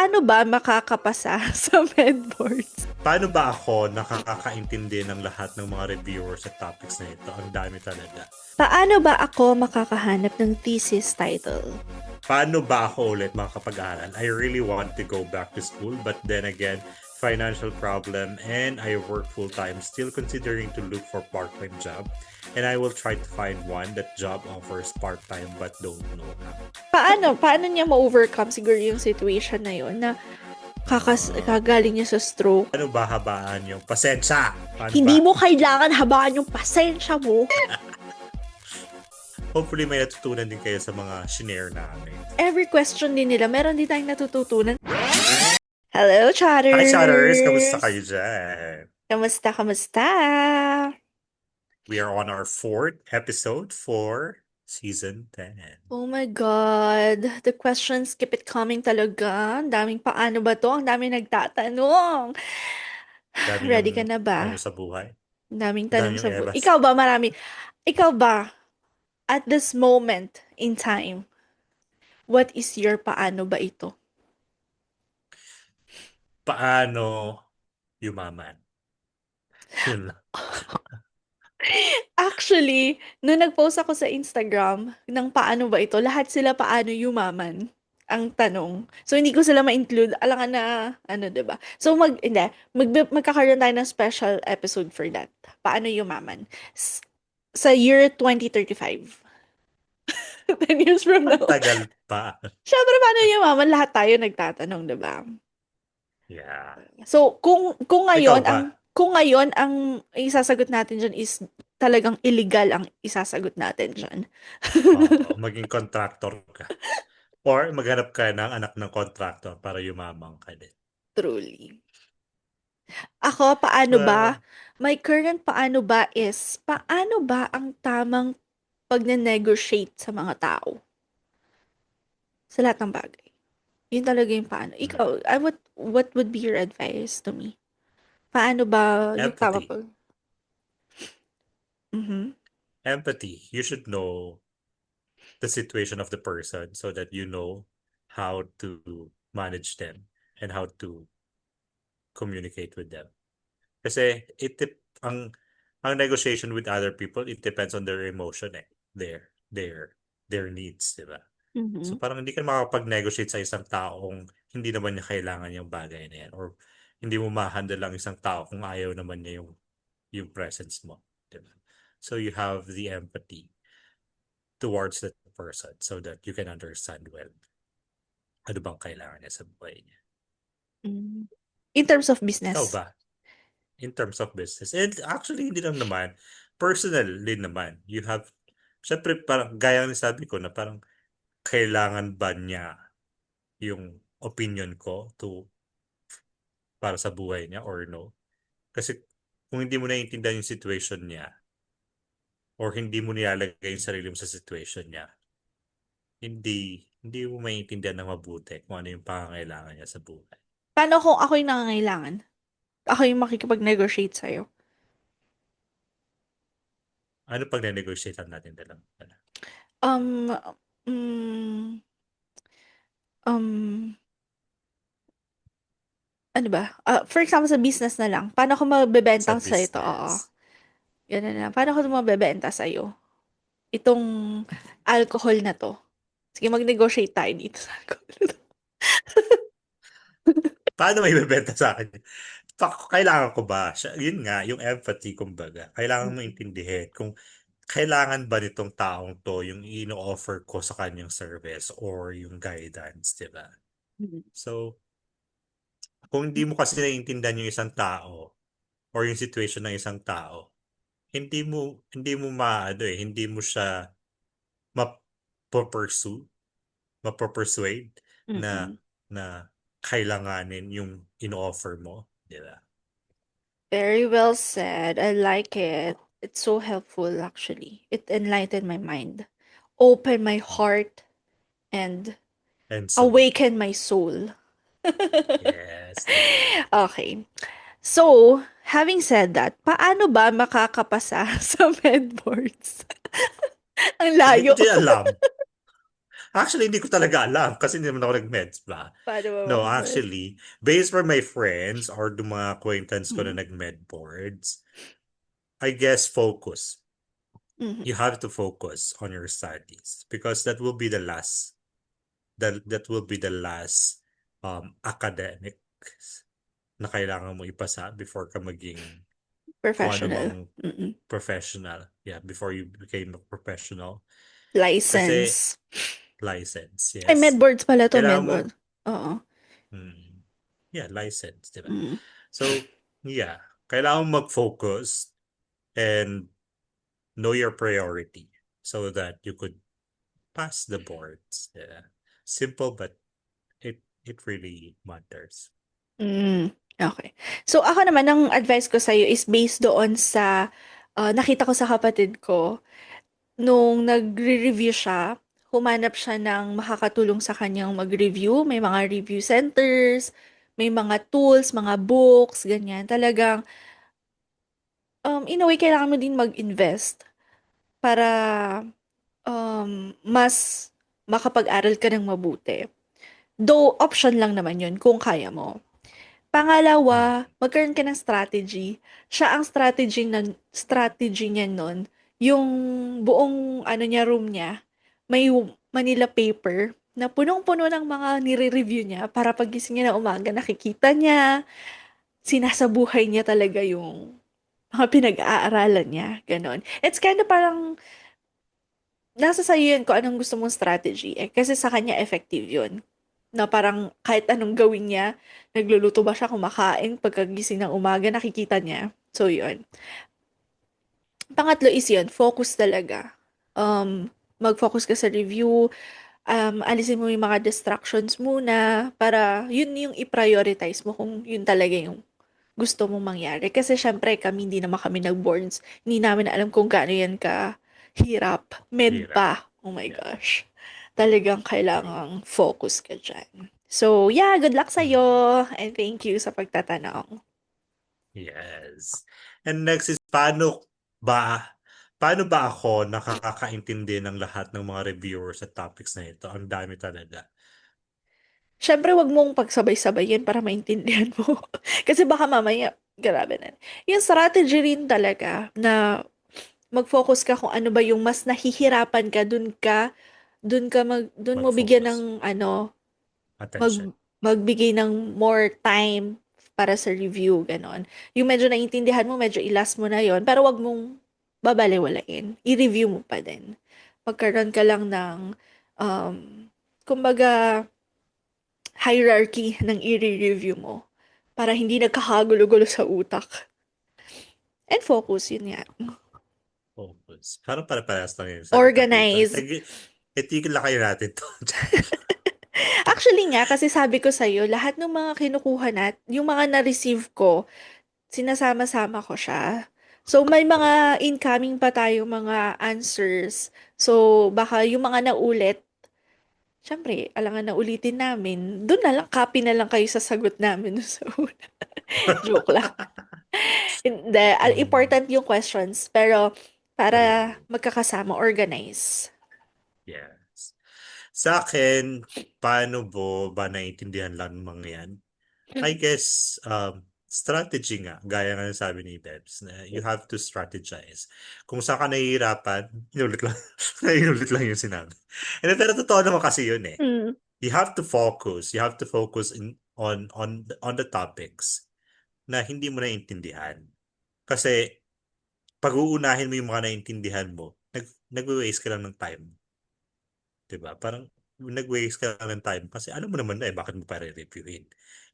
Paano ba makakapasa sa medboards? Paano ba ako nakakaintindi ng lahat ng mga reviewers sa topics na ito? Ang dami talaga. Paano ba ako makakahanap ng thesis title? Paano ba ako ulit makakapag-aral? I really want to go back to school, but then again, financial problem and I work full-time, still considering to look for part-time job. And I will try to find one that job offers part-time but don't know how. Paano niya ma-overcome siguro yung situation na yun na kagaling niya sa stroke? Ano ba habaan yung pasensya? Paano Hindi ba? mo kailangan habaan yung pasensya mo. Hopefully may natutunan din kayo sa mga shinare namin. Every question din nila, meron din tayong natututunan. Hello, chatters! Hi, chatters! Kamusta kayo dyan? Kamusta? We are on our 4th episode for Season 10. Oh my God. The questions keep it coming talaga. Ang daming paano ba to? Ang daming nagtatanong. Dami Ready ka yung na ba? ano sa buhay. Ang daming Dami tanong yung sa buhay. Evas. Ikaw ba marami? Ikaw ba, at this moment in time, what is your paano ba ito? Paano yumaman? Yun lang. Actually, nung nag-post ako sa Instagram ng paano ba ito, lahat sila paano yumaman ang tanong. So, hindi ko sila ma-include. Alangan na, ano, 'di ba? So, magkakaroon tayo ng special episode for that. Paano yumaman? Sa year 2035. 10 years from Ang now. tagal pa. Siyempre, paano yumaman? Lahat tayo nagtatanong, 'di ba? Yeah. So, Ikaw ba? kung ngayon ang isasagot natin diyan is talagang illegal ang isasagot natin diyan. Oo, maging contractor ka. Or maghanap ka ng anak ng contractor para yumamang ka din. Truly. Ako, paano ba? Well, My current paano ba is, paano ba ang tamang pagne-negotiate sa mga tao? Sa lahat ng bagay. Yun talaga yung paano. Ikaw, what would be your advice to me? Paano ba yung tama empathy. pag... Mhm. Empathy. You should know the situation of the person so that you know how to manage them and how to communicate with them. Kasi ang negotiation with other people, it depends on their emotion eh. Their needs, di ba? So Mhm. parang hindi ka makapag-negotiate sa isang taong hindi naman niya kailangan yung bagay na yan or hindi mo ma-handle lang isang tao kung ayaw naman niya yung presence mo. Di ba? So you have the empathy towards that person so that you can understand well ano bang kailangan niya sa buhay niya. Mm. In terms of Ikaw business. ba? In terms of business. And actually, hindi lang naman. Personal din naman. You have, syempre parang gaya ng sabi ko na parang kailangan ba niya yung opinion ko para sa buhay niya or no? Kasi kung hindi mo naiintindihan yung situation niya or hindi mo nilalagay yung sarili mo sa situation niya, hindi mo maiintindihan ng mabuti kung ano yung pangangailangan niya sa buhay. Paano kung ako yung nangangailangan? Ako yung makikipag-negotiate sa'yo. Ano pag ne-negotiate natin dalawa? Um, mm, um, ano ba? For example, sa business na lang. Paano ko Sa mabebenta sa ito? Oo. business. Ganun na. Paano ko mabebenta sa'yo? Itong alcohol na to. Sige, mag-negotiate tayo dito sa alcohol na to. Paano may bebenta sa akin? Kailangan ko ba? Yun nga, yung empathy, kumbaga. Kailangan mo intindihin kung kailangan ba nitong taong to yung ino-offer ko sa kanyang service or yung guidance, di ba? Mhm. So, kung hindi mo kasi naiintindihan yung isang tao or yung situation ng isang tao, hindi mo hindi mo siya mapo-pursue, mapo-persuade na Mm-mm. na kailanganin yung ino-offer mo, di ba? Very well said. I like it. It's so helpful, actually. It enlightened my mind, opened my heart, and And so, awakened my soul. yes, diba? Okay. So, having said that, paano ba makakapasa sa medboards? Ang Hindi ko layo. din alam. Actually, hindi ko talaga alam kasi hindi naman ako nag-meds ba. Paano ba No, maka-med? actually, based from my friends or the mga acquaintance ko na Mm. nag-med boards, I guess focus. Mhm. You have to focus on your studies because that will be the last that will be the last academic na kailangan mo ipasa before ka maging kung ano Professional. mang Mm. professional. Yeah, before you became a professional. Kasi License. license, Ay, yes. medboards pala 'to, Kailangan mo, medboard. Oo. yeah, license, di ba? Mm. So, yeah, kailangan mo mag-focus and know your priority so that you could pass the boards. Yeah. Simple, but it really matters. Hmm, okey. So, ako naman ang advice ko sa'yo is based doon sa, nakita ko sa kapatid ko. Nung nagre-review siya, humanap siya ng makakatulong sa kanyang mag-review. May mga review centers, may mga tools, mga books, ganyan. Talagang, in a way, kailangan mo din mag-invest para mas makapag-aral ka ng mabuti. Though, option lang naman yun kung kaya mo. Mm. Pangalawa, magkaroon ka ng strategy. Siya ang strategy niya nun, yung buong ano niya, room niya, may Manila paper na punong-puno ng mga nire-review niya para paggising niya ng umaga, nakikita niya, sinasabuhay niya talaga yung mga pinag-aaralan niya, gano'n. It's kind of parang nasa sa'yo yun kung anong gusto mong strategy, eh, kasi sa kanya effective yun. Na parang kahit anong gawin niya, nagluluto ba siya, kumakain, pagkagising ng umaga, nakikita niya. So, yun. Pangatlo is yun, focus talaga. Mag-focus ka sa review, alisin mo yung mga distractions muna, para yun yung i-prioritize mo kung yun talaga yung gusto mong mangyari. Kasi syempre, kami hindi naman kami nag-boards. Hindi namin alam kung gaano yan ka hirap. Med Hirap. pa. Oh my Yeah, gosh. Talagang true. kailangang focus ka dyan. So, yeah, good luck Mm. sa'yo. And thank you sa pagtatanong. Yes. And next is ba paano ba ako nakakaintindi ng lahat ng mga reviewers sa topics na ito? Ang dami talaga. Syempre, wag mong pagsabay-sabayin para maintindihan mo. Kasi baka mamaya, grabe na. Yung strategy rin talaga na mag-focus ka kung ano ba yung mas nahihirapan ka, dun mo bigyan ng Mag-focus. ano, mag, Attention. magbigay ng more time para sa review, ganon. Yung medyo naiintindihan mo, medyo ilas mo na yon, pero wag mong babalewalain. I-review mo pa din. Magkaroon ka lang ng, um, kumbaga, hierarchy ng i-review mo para hindi nagkakagulo-gulo sa utak. And focus, yun nga. Focus. Parang pare-parehas lang yung salita dito. Organize. Itigil lang kayo natin to. Actually nga, kasi sabi ko sa'yo, lahat ng mga kinukuha yung mga na-receive ko, sinasama-sama ko siya. So, may True. mga incoming pa tayo mga answers. So, baka yung mga naulit, syempre, alangan na ulitin namin. Doon na lang, copy na lang kayo sa sagot namin sa una. Joke lang. Hindi, Mm, important yung questions, pero para true. magkakasama, organize. Yes. Sa akin, paano ba naiintindihan lang ng mga yan? I guess, strategy nga, gaya nga ng sabi ni Bebs, na you have to strategize. Kung saan ka nahihirapan, inulit lang, inulit lang yung sinabi. And pero totoo naman kasi yun eh. Mm, You have to focus. You have to focus on the topics na hindi mo naiintindihan. Kasi pag uunahin mo yung mga naiintindihan mo, nag-waste ka lang ng time. 'Di ba? Parang nag-waste ka lang ng time kasi alam mo naman na eh, bakit mo pa re-reviewin?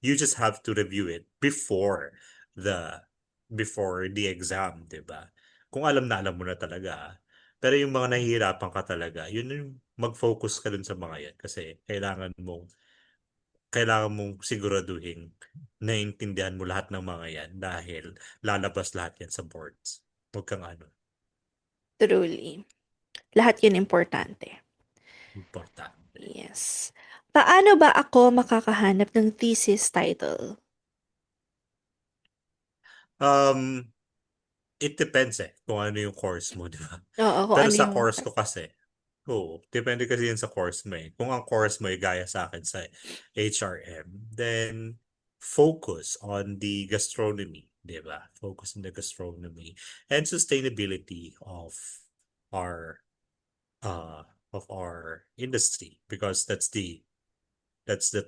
You just have to review it the before the exam, 'di ba? Kung alam na alam mo na talaga. Pero yung mga nahihirapan ka talaga, yun yung mag-focus ka dun sa mga yan kasi kailangan mong siguraduhin naiintindihan mo lahat ng mga yan dahil lalabas lahat yan sa boards. Huwag kang ano, truly. Lahat yun importante. importante. Yes. Paano ba ako makakahanap ng thesis title? Um, It depends eh kung ano yung course mo, di ba? Oo, kung Pero ano sa yung course ko kasi, Oo, depende kasi yun sa course mo eh. Kung ang course mo ay gaya sa akin sa HRM, then focus on the gastronomy, di ba? Focus on the gastronomy and sustainability our of our industry because that's the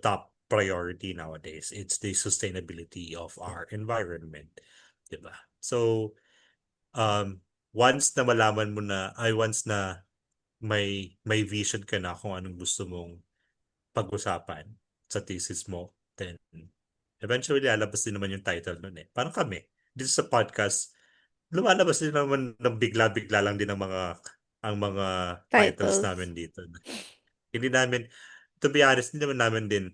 top priority nowadays. It's the sustainability of our environment, di ba? So, once na malaman mo na, once na may vision ka na kung anong gusto mong pag-usapan sa thesis mo, then eventually lalabas din naman yung title nun eh. Parang kami, dito sa podcast, lumalabas din naman ng bigla-bigla lang din ang mga titles Titles. namin dito. Hindi namin, to be honest, hindi naman namin din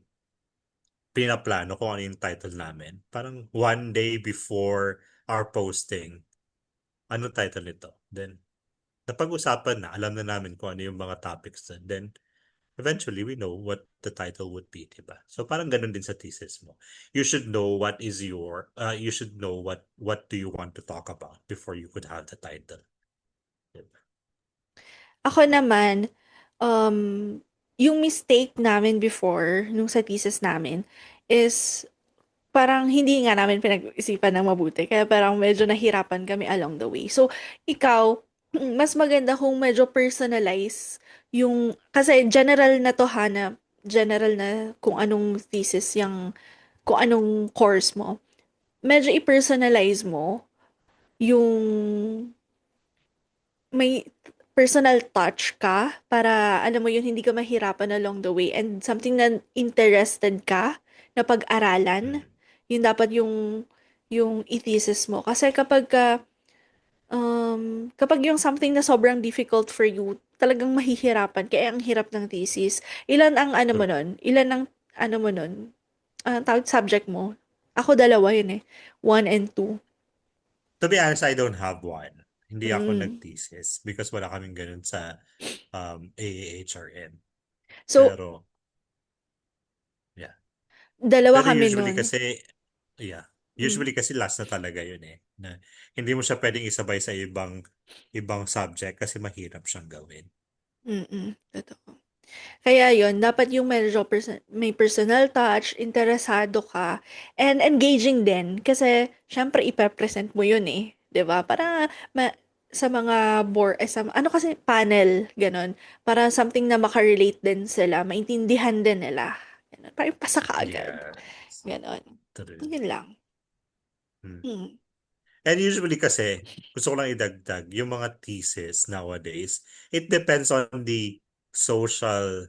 pinaplano kung ano yung title namin. Parang one day before our posting, ano title nito? Then, napag-usapan na, alam na namin kung ano yung mga topics dun. Then, eventually, we know what the title would be, diba? So, parang ganun din sa thesis mo. You should know you should know what do you want to talk about before you could have the title. Diba? Ako naman, um, yung mistake namin before, nung sa thesis namin, is parang hindi nga namin pinag-isipan ng mabuti. Kaya parang medyo nahirapan kami along the way. So, ikaw, mas maganda kung medyo personalize yung, kasi general na to ha, na general na kung anong thesis yung, kung anong course mo. Medyo i-personalize mo yung may personal touch ka para alam mo yun hindi ka mahirapan along the way and something na interested ka na pag-aralan Mm. yun dapat yung i-thesis mo kasi kapag yung something na sobrang difficult for you talagang mahihirapan kaya ang hirap ng thesis ilan ang ano mo True. nun ilan ang ano mo nun tawag subject mo ako dalawa yun eh 1 and 2. To be honest, I don't have one. Hindi ako Mm. nag-thesis because wala kaming ganun sa AAHRM. So Pero, yeah. dalawa Pero kami usually nun. kasi, yeah. Mm. Usually kasi last na talaga yun eh. Na hindi mo siya pwedeng isabay sa ibang subject kasi mahirap siyang gawin. Totoo. Kaya yon dapat yung medyo may personal touch, interesado ka, and engaging din. Kasi, syempre, ipepresent mo yun eh. 'Di ba? Para sa mga ano kasi, panel, ganon. Para something na makarelate din sila, maintindihan din nila. Ganon. Para ipasa ka agad. Yes. Ganon. True. Yun lang. Hmm. Hmm. And usually kasi, gusto ko lang idagdag, yung mga thesis nowadays, it depends on the social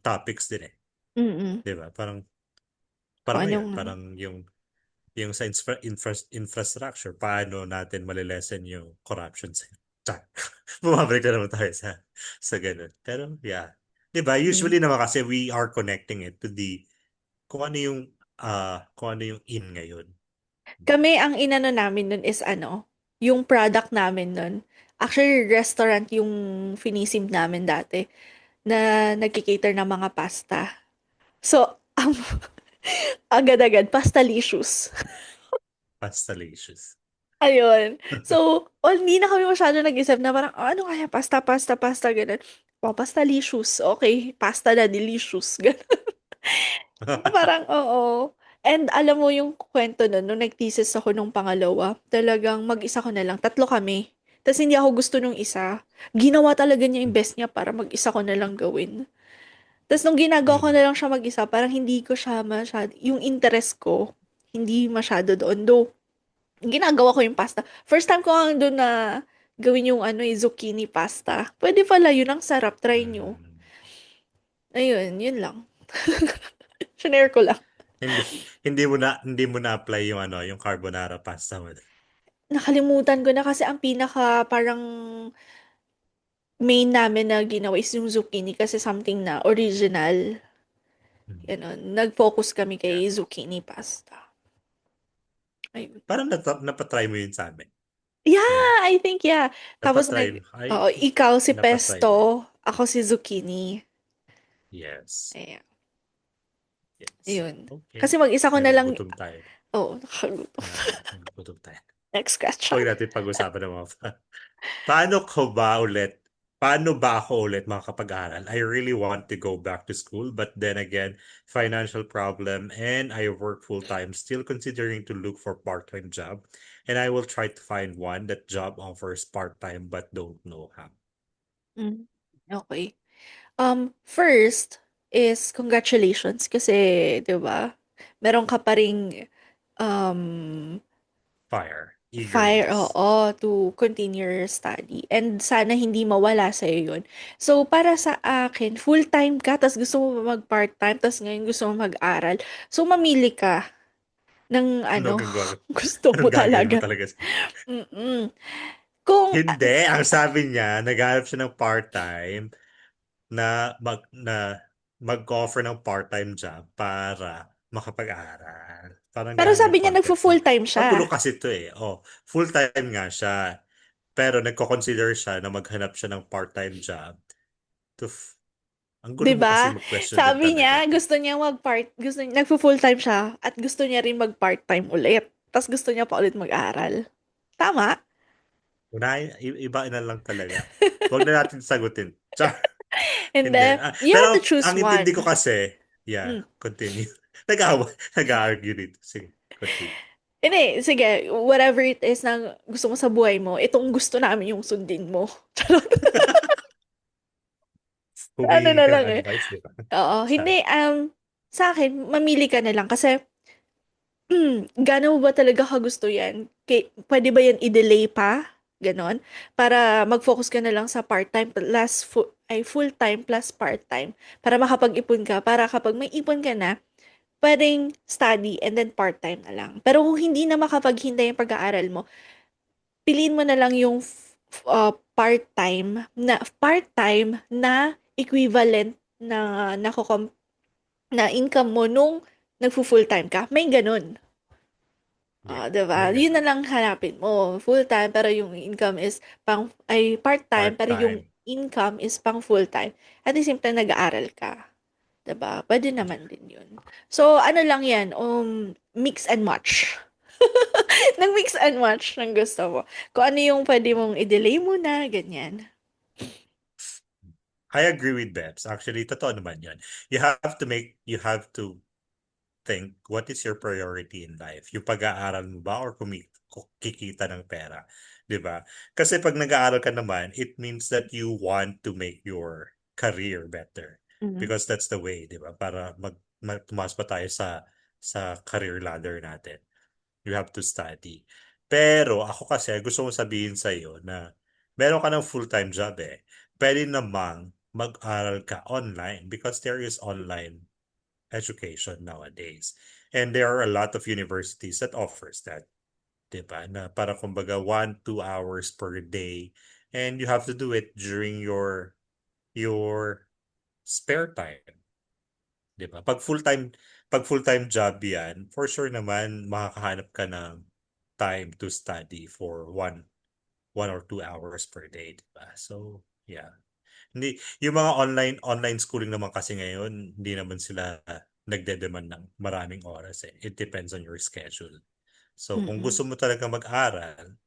topics din eh. Mm-mm. 'Di ba? Parang Kung parang ano ngayon, nga. yung sa infrastructure, paano natin malilesen yung corruption sa Char. Bumabalik na naman tayo sa ganun. Pero yeah. 'Di ba? Mm. Usually naman kasi we are connecting it to the kung ano yung in ngayon. Kami, ang inano namin nun is ano, yung product namin nun. Actually, restaurant yung finisim namin dati na nagkikater ng mga pasta. So, agad-agad, pastalicious. Pastelicious. Ayun. So, hindi na kami masyado nag-isip na parang, "Ah, ano kaya, pasta, pasta, pasta, ganun. Oh, pastalicious. Okay, pasta na delicious. Parang, oo. And alam mo yung kwento nun, nung nag-thesis ako nung pangalawa, talagang mag-isa ko na lang. Tatlo kami. Tapos hindi ako gusto nung isa. Ginawa talaga niya yung best niya para mag-isa ko na lang gawin. Tapos nung ginagawa ko Mm. na lang siya mag-isa, parang hindi ko siya masyado, yung interest ko, hindi masyado doon. Though, ginagawa ko yung pasta. First time ko nga doon na gawin yung ano, zucchini pasta. Pwede pala yun, ang sarap. Try nyo. Mm. Ayun, yun lang. Shinare ko lang. Hindi hindi mo na apply yung yung carbonara pasta mo. Nakalimutan ko na kasi ang pinaka parang main namin na ginawa is yung zucchini kasi something na original. Mm. Ganon. Nag-focus kami kay Yeah. zucchini pasta. Ayun. Parang napatry mo yun sa amin. Yeah. Yeah, I think yeah. Tapos Napatry mo. oo, Ay, ikaw si napatry mo yun. pesto, ako si zucchini. Yes. Ayan. Yes. Ayun. Okay. Kasi mag-isa ko na lang, Nagugutom tayo. oh, nakagutom. Nagugutom tayo. Next question. Huwag natin pag-usapan ng mga paano ko ba ulit paano ba ako ulit makakapag-aral? I really want to go back to school, but then again, financial problem and I work full-time, still considering to look for part-time job. And I will try to find one that job offers part-time but don't know how. Hmm, okey. First is congratulations kasi 'di ba, meron ka pa ring, um, Fire, fire, eagerness. oo, to continue your study and sana hindi mawala sa'yo yun. So, para sa akin, full-time ka ta's gusto mo mag-part-time ta's ngayon gusto mo mag-aral. So, mamili ka ng Ano ano, gagawa? gusto mo Anong gagawin mo talaga. talaga? Mm. Kung Hindi, ang sabi niya, naghahanap siya ng part-time na mag-offer ng part-time job para makapag-aral. Parang pero gano'n sabi yung niya context niya. nagfu-full-time siya, Magulo kasi ito eh. Oh, full-time nga siya. Pero nagko-consider siya na maghanap siya ng part-time job to ang 'di gulo mo kasi ba? mag-question din Sabi talaga. niya nagfu-full-time siya at gusto niya rin mag-part-time ulit, ta's gusto niya pa ulit mag-aral. Tama? Iba na lang talaga. Huwag na natin sagutin. Char, hindi. Hindi, you have to Pero choose ang intindi ko one. kasi, yeah, Hmm. continue. Nag-argue dito. Sige, continue. Hindi, sige, whatever it is na gusto mo sa buhay mo, itong gusto namin yung sundin mo. Charot. Ano Humingi na ka lang ng eh. advice, di ba? Oo, Char. hindi, sa akin, mamili ka na lang kasi gaano mo ba talaga kagusto yan? Pwede ba yan i-delay pa? Ganon? Para mag-focus ka na lang sa part-time plus full-time plus part-time. Para makapag-ipon ka. Para kapag may ipon ka na, pwedeng study and then part-time na lang. Pero kung hindi na makapaghintay yung pag-aaral mo, piliin mo na lang yung part-time na equivalent na income mo nung nagfu-full-time ka. May ganun. Yeah, 'Di ba? may Yun na ganun. lang hanapin mo. Full-time pero yung income is part-time pero yung Part-time. income is pang full-time. At the same time nag-aaral ka. 'Di ba? Pwede naman Yeah. din yun. So, ano lang yan, mix and match. Nag-mix and match ng gusto mo. Kung ano yung pwede mong i-delay muna, ganyan. I agree with Bebs. Actually, totoo naman yun. You have to think, what is your priority in life? Yung pag-aaral mo ba or kikita ng pera? 'Di ba? Kasi pag nag-aaral ka naman, it means that you want to make your career better. Mm. Because that's the way, 'di ba? Para tumaas pa tayo sa career ladder natin. You have to study. Pero ako kasi gusto kong sabihin sa iyo na meron ka ng full-time job eh. Pwede namang mag-aral ka online because there is online education nowadays. And there are a lot of universities that offers that, 'di ba? Na para kumbaga 1, 2 hours per day and you have to do it during your spare time, 'di ba? Pag full-time job 'yan, for sure naman makakahanap ka ng time to study for 1 or 2 hours per day, 'di ba? So, yeah. Hindi, yung mga online schooling naman kasi ngayon, hindi naman sila nagde-demand ng maraming oras eh. It depends on your schedule. So, kung Mm-mm. gusto mo talaga mag-aral,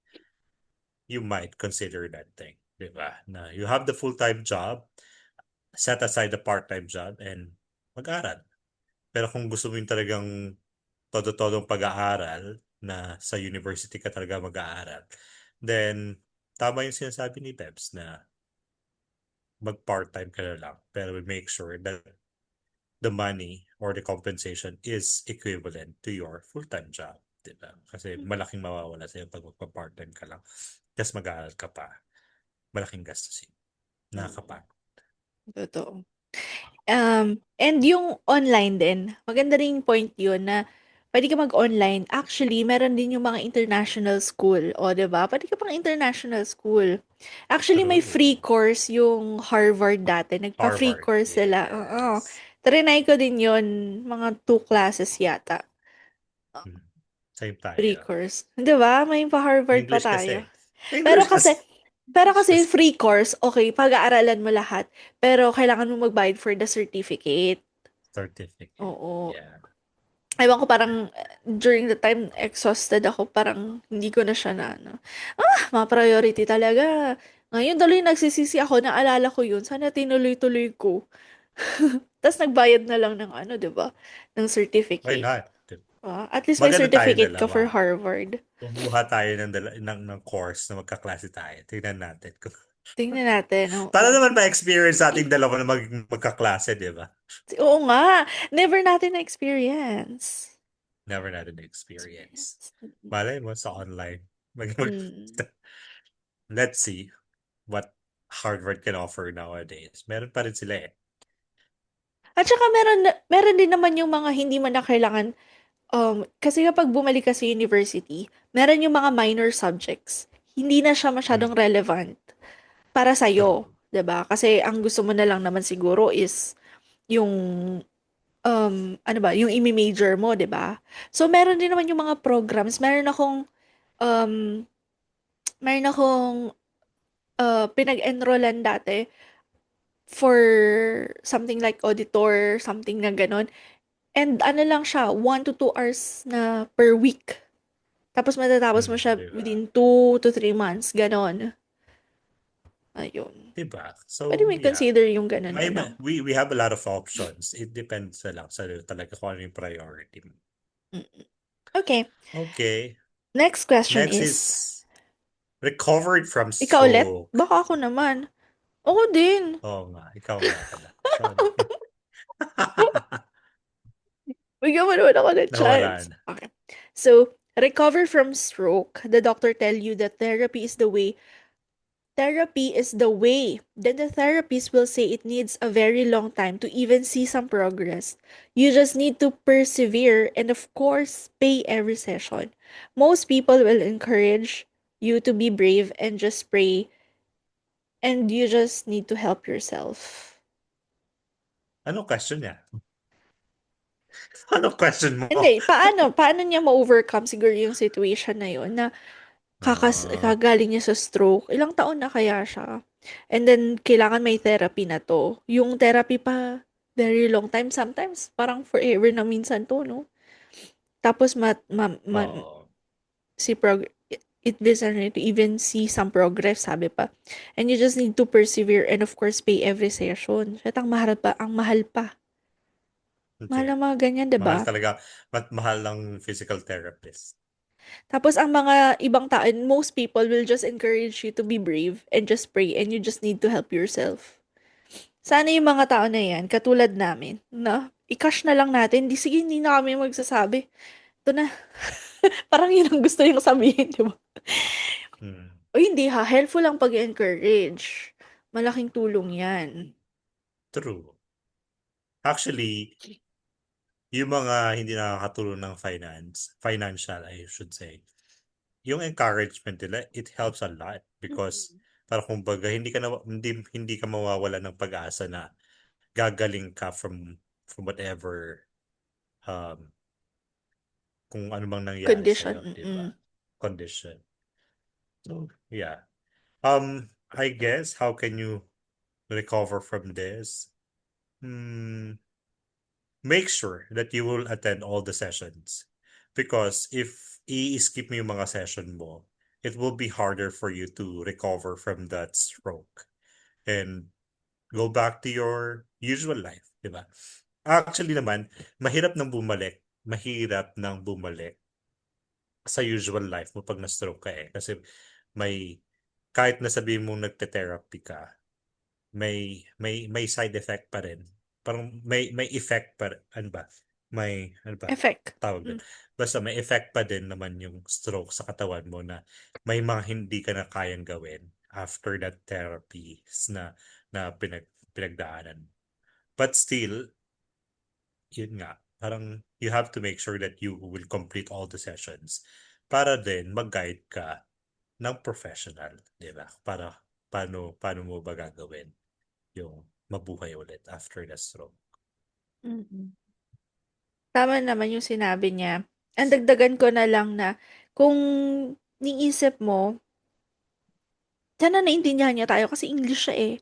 you might consider that thing, 'di ba? Na you have the full-time job, set aside the part-time job, and mag-aral. Pero kung gusto mo yung talagang todo-todong pag-aaral na sa university ka talaga mag-aaral, then tama yung sinasabi ni Bebs na mag-part-time ka na lang. Pero make sure that the money or the compensation is equivalent to your full-time job. Diba? Kasi malaking mawawala sa'yo pag magpa-part-time ka lang. Tapos mag-aaral ka pa. Malaking gastusin. Mm. Nakakapagod. Totoo. And yung online din, maganda rin yung point yun na pwede ka mag-online. Actually, meron din yung mga international school. O, 'di ba? Pwede ka pang international school. Actually, may True. free course yung Harvard dati. Nagpa-free Harvard. course sila. Oo. Yes. Trinay ko din yun. Mga 2 classes yata. Hmm. Same Free tayo. course. 'Di ba? May pa-Harvard pa English tayo. kasi. Pero English kasi. kasi, pero English kasi kasi. free course, okay, pag-aaralan mo lahat. Pero kailangan mo magbayad for the certificate. Certificate. Oo. Yeah. Ewan ko parang during the time exhausted ako, parang hindi ko na siya na ano. Mga priority talaga. Ngayon tuloy nagsisisi ako, naalala ko yun, sana tinuloy-tuloy ko. Tas nagbayad na lang ng ano, 'di ba? Ng Why certificate. not? At least may Maganda tayong certificate ka dalawa. for Harvard. Kumuha tayo ng course na magkaklase tayo. Tingnan natin. Tingnan natin, Para oo. naman ma-experience sa ating dalawa na magkaklase, di ba? Oo nga, never natin na-experience. Never natin na-experience. Malay mo sa online. Mm. Let's see what Harvard can offer nowadays. Meron pa rin sila eh. At saka meron din naman yung mga hindi mo na kailangan, kasi kapag bumalik ka sa university, meron yung mga minor subjects. Hindi na siya masyadong Mm, relevant para true. sa'yo, 'di ba? Kasi ang gusto mo na lang naman siguro is yung, ano ba, yung imi-major mo, 'di ba? So, meron din naman yung mga programs. Um, meron akong pinag-enrollan dati for something like auditor, something na gano'n. And ano lang siya, 1 to 2 hours na per week. Tapos matatapos mo siya Di ba? within 2 to 3 months, gano'n. Ayun. Diba? Pwede So, mo yeah. i-consider yung gano'n na May, lang. we have a lot of options. It depends na lang sa talaga kung ano yung priority mo. Mm. Okay. Okay. Next question Next is, is recovered from ikaw ulit? stroke. Baka ako naman. Ako din. Oo nga, ikaw nga pala. Sorry. Bigyan mo naman ako ng Nawala chance. na. Okay. So, recover from stroke. The doctor tell you that therapy is the way. Therapy is the way. Then the therapist will say it needs a very long time to even see some progress. You just need to persevere and, of course, pay every session. Most people will encourage you to be brave and just pray, and you just need to help yourself. Anong question niya? Anong question mo? Hindi, paano niya ma-overcome siguro yung situation na yun na Ah, kagaling niya sa stroke. Ilang taon na kaya siya? And then, kailangan may therapy na to. Yung therapy pa, very long time. Sometimes, parang forever na minsan to, no? Tapos, oo. si it doesn't to even see some progress, sabi pa. And you just need to persevere and, of course, pay every session. At ang mahal pa. Hindi. Mahal na mga ganyan, 'di Mahal ba? talaga. Mahal ng physical therapist. Tapos ang mga ibang tao, most people will just encourage you to be brave and just pray and you just need to help yourself. Sana yung mga tao na yan, katulad namin, na i-cash na lang natin. Di sige, hindi na kami magsasabi. Ito na. Parang yun ang gusto yung sabihin, di ba? Hmm. O hindi ha, helpful lang pag-encourage. Malaking tulong yan. True. Actually, yung mga hindi nakakatulong ng financial, I should say, yung encouragement nila, it helps a lot because Mm-mm. para kumbaga hindi ka mawawala ng pag-asa na gagaling ka from whatever um kung ano bang nangyari sa Condition. iyo, 'di ba? Mm-mm. Condition. So, yeah. I guess how can you recover from this? Hmm, make sure that you will attend all the sessions. Because if i-skip mo yung mga session mo, it will be harder for you to recover from that stroke and go back to your usual life, di ba? Actually naman, mahirap nang bumalik sa usual life mo pag na-stroke ka eh. Kasi may, kahit na sabihin mong nagte-therapy ka, may side effect pa rin. Parang may effect pa rin. Ano ba? Ano ba? Effect. Tawag doon. Mm. Basta may effect pa din naman yung stroke sa katawan mo na may mga hindi ka na kayang gawin after that therapy na pinagdaanan. But still, yun nga, parang you have to make sure that you will complete all the sessions para din mag-guide ka ng professional, di ba? Para paano mo ba gagawin yung mabuhay ulit after the stroke. Mm-mm. Tama naman yung sinabi niya. Ang dagdagan ko na lang na kung niisip mo, sana naintindihan niya tayo kasi English siya eh.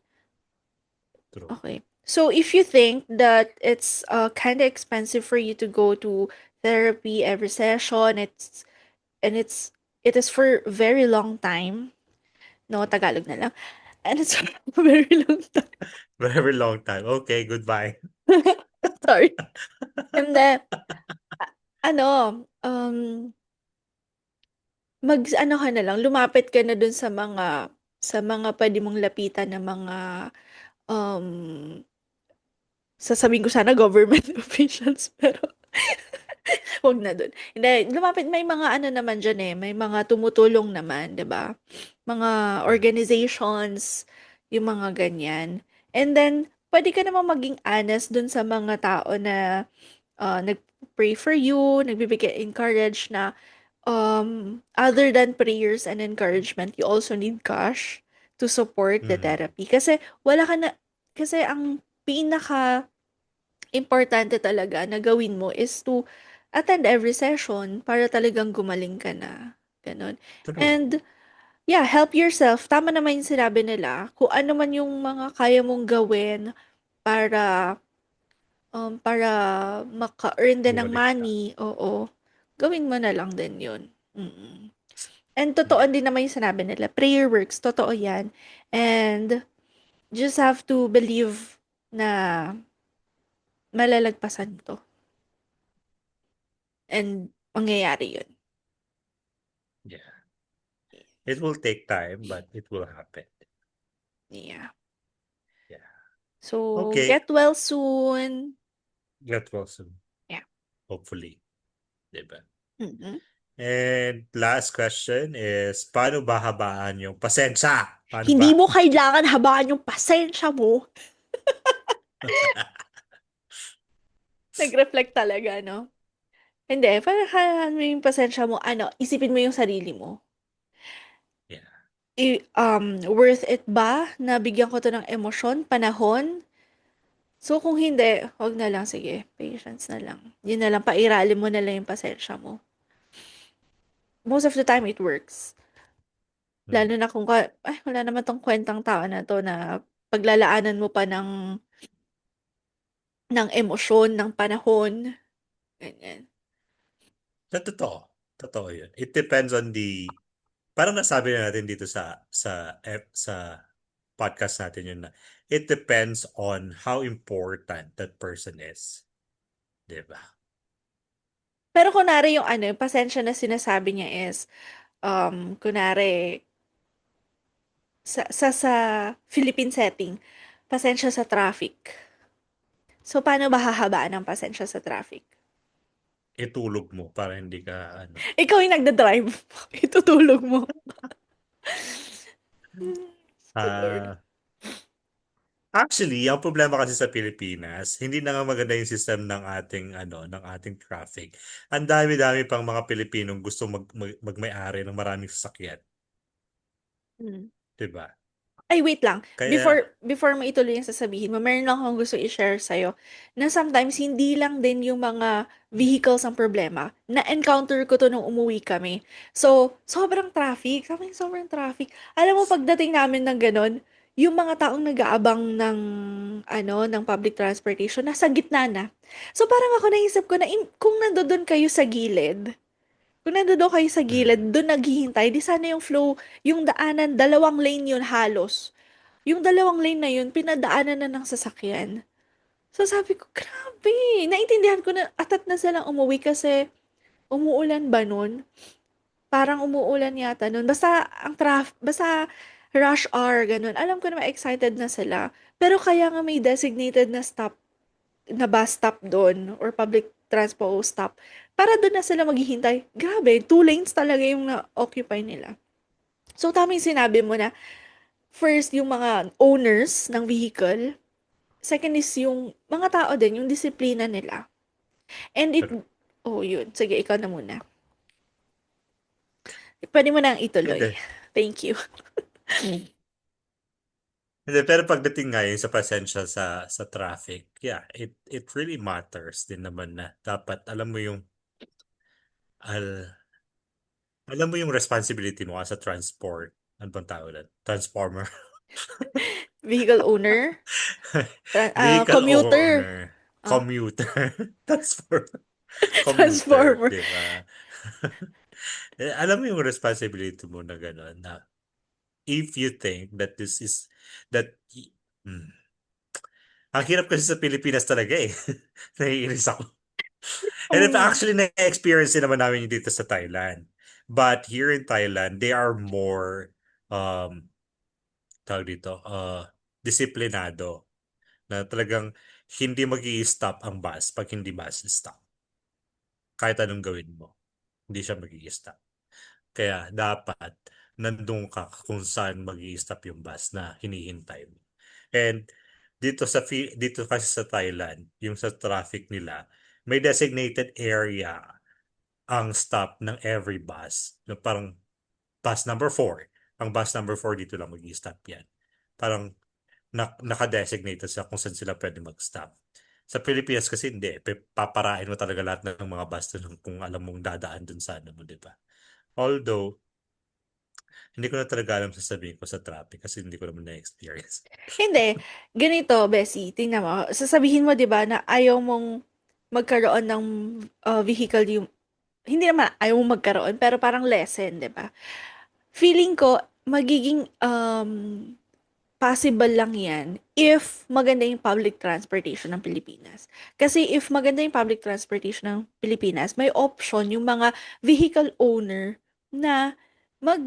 True. Okay. So if you think that it's kind of expensive for you to go to therapy every session, and it is for very long time, No, Tagalog na lang. And it's a very long time. Very long time. Okay, goodbye. Sorry. And then, ano, ano ka na lang, lumapit ka na dun sa mga pwede mong lapitan na mga, um, sasabihin ko sana government officials, pero wag na dun. Hindi, lumapit, may mga ano naman dyan eh, may mga tumutulong naman, 'di ba? Mga Mm, organizations, yung mga ganyan. And then, pwede ka naman maging honest dun sa mga tao na nag-pray for you, nagbibigay encourage na other than prayers and encouragement, you also need cash to support the mm, therapy. Kasi ang pinaka importante talaga na gawin mo is to attend every session para talagang gumaling ka na. Ganon. true. And yeah, help yourself. Tama naman yung sinabi nila. Kung ano man yung mga kaya mong gawin para para maka-earn din ng Bumalik ka. money, oo. Gawin mo na lang din yun. Mm. And totoo Yeah. din naman yung sinabi nila. Prayer works. Totoo yan. And just have to believe na malalagpasan to. And mangyayari yun. Yeah. It will take time, but it will happen. Yeah. Yeah. So, Okay. get well soon. Get well soon. Yeah. Hopefully. Diba? Mm-mm. And last question is, paano ba habaan yung pasensya? Paano Hindi ba? mo kailangan habaan yung pasensya mo. Nag-reflect talaga, no? Hindi, parang hayaan mo yung pasensya mo, isipin mo yung sarili mo. Yeah. Worth it ba na bigyan ko to ng emosyon, panahon? So, kung hindi, wag na lang, sige, patience na lang. Yun na lang, pairalin mo na lang yung pasensya mo. Most of the time, it works. Mm. Lalo na kung, ay, wala naman tong kwentang tao na to na paglalaanan mo pa ng emosyon, ng panahon, ganyan. Totoo. Totoo yun. It depends on the, parang nasabi na natin dito sa podcast natin yun na, it depends on how important that person is. Diba? Pero kunwari yung yung pasensya na sinasabi niya is, kunwari, sa Philippine setting, pasensya sa traffic. So, paano ba hahabaan ng pasensya sa traffic? Itulog mo para hindi ka, ano. Ikaw yung nagda-drive. Itutulog mo. Good Lord. Ah, actually, ang problema kasi sa Pilipinas, hindi na nga maganda yung system ng ating ng ating traffic. Ang dami-dami pang mga Pilipinong gusto magmay-ari ng maraming sasakyan, Hmm. 'di ba? Ay, wait lang. Kaya Before mo ituloy yung sasabihin mo, meron lang akong gusto i-share sa'yo na sometimes hindi lang din yung mga vehicles ang problema. Na-encounter ko to nung umuwi kami. So, sobrang traffic. Sabi niya, sobrang traffic. Alam mo, pagdating namin ng ganun, yung mga taong nag-aabang ng public transportation, nasa gitna na. So, parang ako naisip ko na kung nandoon kayo sa gilid, kung nandoon kayo sa gilid, mm, doon naghihintay, di sana yung flow, yung daanan, dalawang lane yun halos. Yung dalawang lane na yun, pinadaanan na ng sasakyan. So sabi ko, grabe. Naintindihan ko na atat na silang umuwi kasi umuulan ba nun? Parang umuulan yata nun. Basta rush hour, ganun. Alam ko na excited na sila. Pero kaya nga may designated na bus stop doon or public transport stop para doon na sila maghihintay. Grabe, two lanes talaga yung na-occupy nila. So, tama yung sinabi mo na first, yung mga owners ng vehicle. Second is yung mga tao din, yung disiplina nila. And yun. Sige, ikaw na muna. Pwede mo nang ituloy. hindi. Thank you. Hindi, pero pagdating nga yun sa pasensya sa traffic, yeah, it really matters din naman na dapat al, alam mo yung responsibility mo as a transport. Ano bang tawag doon? Transformer. Vehicle owner, Vehicle commuter, owner, ah, commuter, transformer, commuter, transformer. di ba? Alam mo yung responsibility mo na gano'n, na if you think that this is that hmm. Ang hirap kasi sa Pilipinas talaga eh. Naiinis ako. And Oo if nga. actually na-experience din naman namin yun dito sa Thailand. But here in Thailand, they are more tawag dito, disiplinado na talagang hindi magi-stop ang bus pag hindi bus stop. Kahit anong gawin mo, hindi siya magi-stop. Kaya dapat nandun ka kung saan magi-stop yung bus na hinihintay mo. And dito kasi sa Thailand, yung sa traffic nila, may designated area ang stop ng every bus. Na parang bus number 4. Ang bus number 4 dito lang mag-stop yan. Parang naka-designated sa kung saan sila pwede mag-stop. Sa Pilipinas kasi hindi. Paparain mo talaga lahat ng mga bus dun kung alam mong dadaan dun sa ano mo, di ba? Although, hindi ko na talaga alam sasabihin ko sa traffic kasi hindi ko naman na-experience. Hindi, ganito, Bessie, tingnan mo. Sasabihin mo, di ba, na ayaw mong magkaroon ng vehicle yung, hindi naman ayaw mong magkaroon, pero parang lesson, di ba? Feeling ko, magiging possible lang yan if maganda yung public transportation ng Pilipinas. Kasi if maganda yung public transportation ng Pilipinas, may option yung mga vehicle owner na mag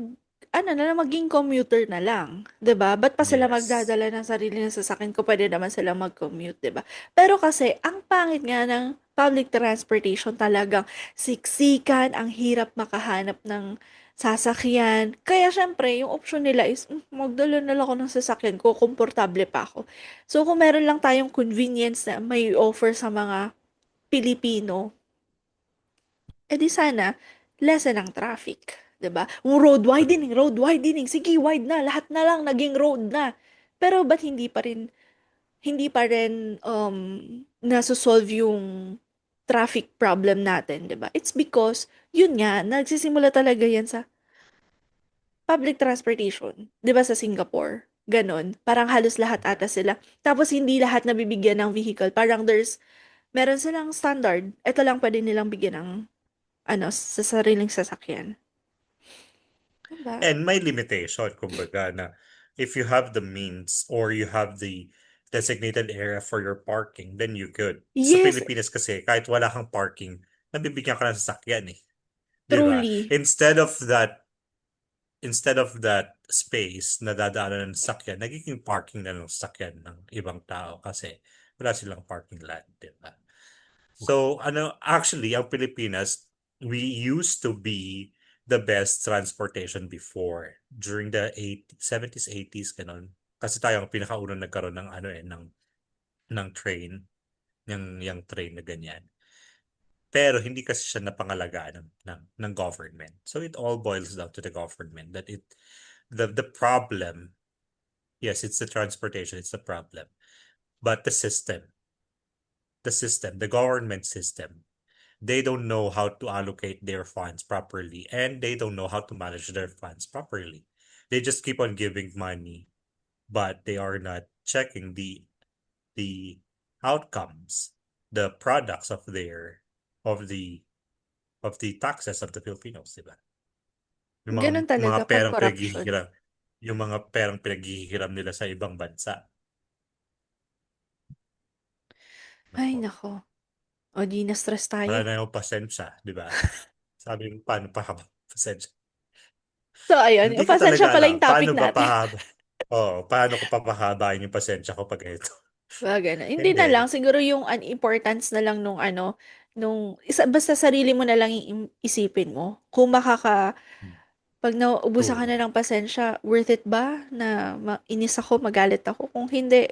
na maging commuter na lang, 'di ba? Ba't pa sila Yes. magdadala ng sarili ng sasakyan ko pwede naman sila mag-commute, 'di ba? Pero kasi ang pangit nga ng public transportation talagang siksikan, ang hirap makahanap ng sasakyan. Kaya syempre, yung option nila is, magdala na lang ako ng sasakyan ko, komportable pa ako. So, kung meron lang tayong convenience na may offer sa mga Pilipino, edi sana, lessen ang traffic. 'Di ba? True. Road widening, sige, wide na, lahat na lang naging road na. Pero ba't hindi pa rin nasosolve yung traffic problem natin, 'di ba? It's because yun nga, nagsisimula talaga yan sa public transportation, 'di ba sa Singapore? Ganon. Parang halos lahat Yeah. ata sila. Tapos hindi lahat nabibigyan ng vehicle. Parang meron silang standard. Ito lang pwede nilang bigyan ng, sa sariling sasakyan. 'Di ba? And may limitation, kumbaga, na if you have the means or you have the designated area for your parking, then you could. Sa Yes, Pilipinas kasi, kahit wala kang parking, nabibigyan ka ng sasakyan eh. Di ba? truly. Instead of that space na dadaanan ng sasakyan, nagiging parking na ng sasakyan ng ibang tao kasi wala silang parking lot, di ba? So, actually, ang Pilipinas, we used to be the best transportation before during the 80s, 70s, 80s, ganun. Kasi tayo ang pinakaunang nagkaroon ng ng train, yung train na ganyan. Pero hindi kasi siya napangalagaan ng government. So it all boils down to the government that the problem, yes, it's the transportation, it's the problem. But the government system, they don't know how to allocate their funds properly and they don't know how to manage their funds properly. They just keep on giving money, but they are not checking the outcomes, the products of the of the taxes of the Filipinos, di ba? Yung Ganon mga talaga pag perang corruption. pinaghihiram, yung mga perang pinaghihiram nila sa ibang bansa. Ay, Nako. nako. O di na-stress tayo. Wala na yung pasensya, di ba? Sabi mo, paano pa ka ba? Pasensya. So, ayun. Hindi Yung ko talaga pasensya pala alam. yung topic Paano ba natin. pahaba? Oo, paano ko papahabain yung pasensya ko pag ito? Ba, ganun. Hindi na Hindi. lang. Siguro yung importance na lang basta sarili mo na lang isipin mo. Kung pag nauubusan ka True. na ng pasensya, worth it ba na inis ako, magalit ako? Kung hindi,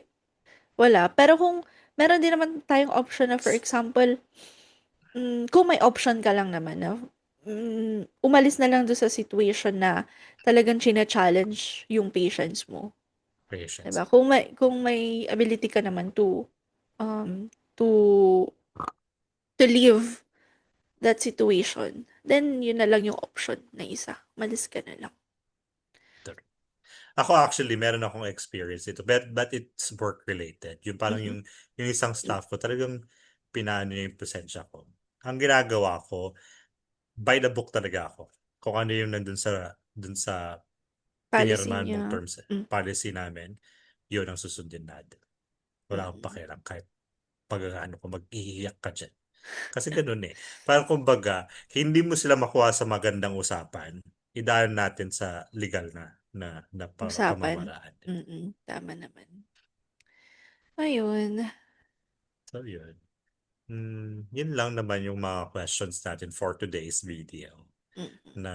wala. Pero kung meron din naman tayong option na, for example, kung may option ka lang naman na, umalis na lang doon sa situation na talagang china-challenge yung patience mo. Patience. 'Diba? Kung may ability ka naman to leave that situation, then yun na lang yung option na isa. Malis ka na lang. True. Ako actually, meron akong experience ito. But it's work related. Yung parang Mhm. yung isang staff ko, talagang pinaano niya yung presensya ko. Ang ginagawa ko, by the book talaga ako. Kung ano yung nandun sa Policy pinirmahan mong niya. terms, policy namin, yun ang susundin natin. Wala akong Mm. pakialam kahit pag-aano ko, mag-iiyak ka dyan. Kasi ganun eh. Parang kumbaga, hindi mo sila makuha sa magandang usapan, idaan natin sa legal na Usapan. pamamaraan. Tama naman. Ayun. So yun. Yun lang naman yung mga questions natin for today's video. Mm. Na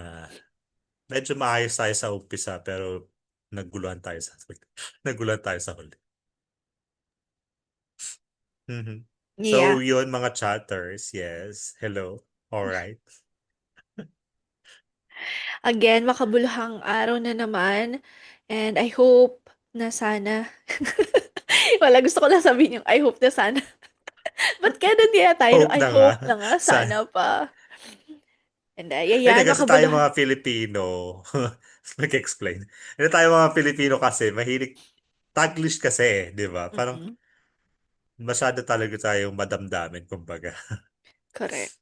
medyo maayos tayo sa umpisa pero naguluhan tayo sa naguluhan tayo sa huli. Mhm. Yeah. So yun mga chatters, yes. Hello. All right. Again, makabuluhang araw na naman. And I hope na sana. Wala, gusto ko na sabihin yung I hope na sana. Ba't ganun kaya tayo? Hope I na nga. hope na nga, Sa sana pa. And Hindi ayan, kasi tayo makabuluhan. mga Filipino, nag-explain. Hindi tayo mga Filipino kasi mahilig Taglish kasi eh, 'di ba? Parang Mm-mm. masyado talaga tayong madamdamin kumbaga. Correct.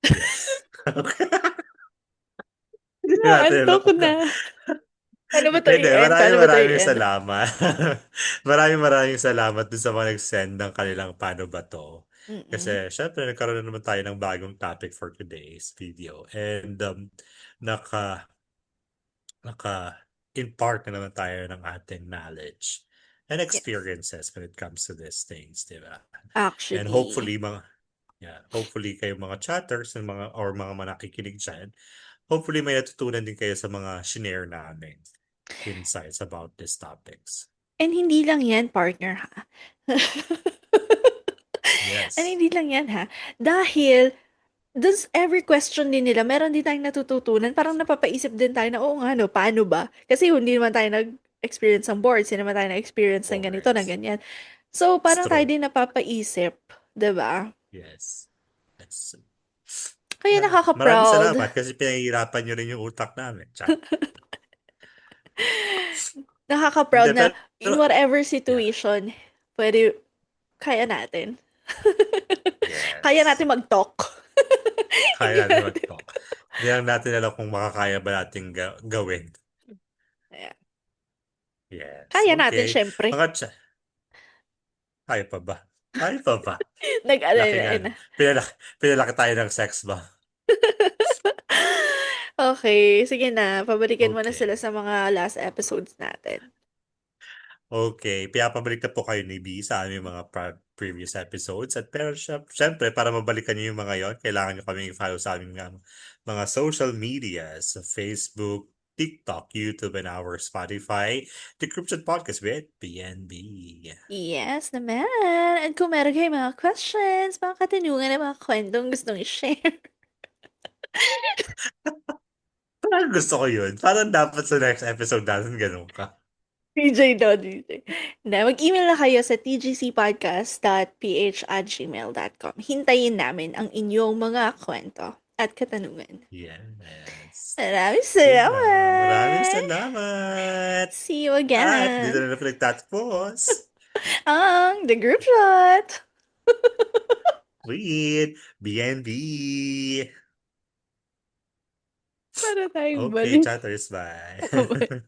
Yes. Hindi natin alam Naantok kung na. Paano ba to Hindi, i-end? Paano ba to maraming i-end? salamat. Maraming salamat dun sa mga nag-send ng kanilang paano ba to. Mm-mm. Kasi syempre nagkaroon na naman tayo ng bagong topic for today's video. And naka naka-impart na naman tayo ng ating knowledge and Yes. experiences when it comes to these things, di ba? And Actually. hopefully hopefully kayo mga chatters and mga nakikinig dyan, hopefully may natutunan din kayo sa mga shinare namin insights about these topics. And hindi lang yan, partner, ha? And Yes. hindi lang yan, ha? Dahil, dun every question din nila, meron din tayong natututunan. Parang napapaisip din tayo na, oo nga, no, paano ba? Kasi hindi naman tayo nag-experience ng boards, hindi naman tayo nag-experience ng ganito, na Boards. ganyan. So, It's parang tayo true. din napapaisip, 'di ba? Yes. That's, Kaya maraming nakaka-proud. salamat kasi pinahihirapan nyo rin yung utak namin. Chat. Hindi, Nakaka-proud na pero, in whatever yeah. situation, pwede, kaya natin. Kaya Yes. natin mag-talk. Kaya Hindi natin natin. mag-talk. Hindi lang natin alam kung makakaya ba natin gawin. Ayan. Yes. Kaya natin, Okay. syempre. Mga kaya pa ba? Kaya pa ba? Nag-ano Laki nga, yun. no? Pinalaki tayo ng sex ba? Okay, sige na. Pabalikan mo na sila Okay. sa mga last episodes natin. Okay, pinapabalik na po kayo ni B sa aming mga previous episodes. At pero syempre, para mabalikan niyo yung mga yon, kailangan niyo kami i-follow sa aming mga social media sa Facebook, TikTok, YouTube, and our Spotify, The Cryptid Podcast with BNB. Yes naman. At kung meron kayong mga questions, mga katanungan, mga kwentong gustong i-share. Parang gusto ko yun. Parang dapat sa next episode natin ganun ka. DJ daw, DJ. Hindi, mag-email na kayo sa tgcpodcast.ph@gmail.com. Hintayin namin ang inyong mga kwento at katanungan. Yes. Maraming Yun lang. Maraming salamat! salamat! See you At dito again! na pinagtatapos. Ang The Group Shot! With BNB. Para tayong Okay, baliw. chatters, bye. Bye.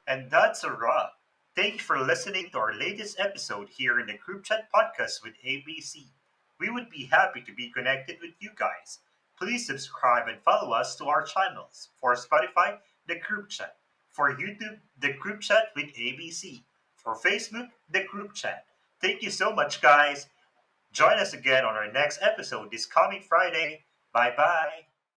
And that's a wrap. Thank you for listening to our latest episode here in the Group Chat Podcast with ABC. We would be happy to be connected with you guys. Please subscribe and follow us to our channels. For Spotify, The Group Chat. For YouTube, The Group Chat with ABC. For Facebook, The Group Chat. Thank you so much, guys. Join us again on our next episode this coming Friday. Bye bye.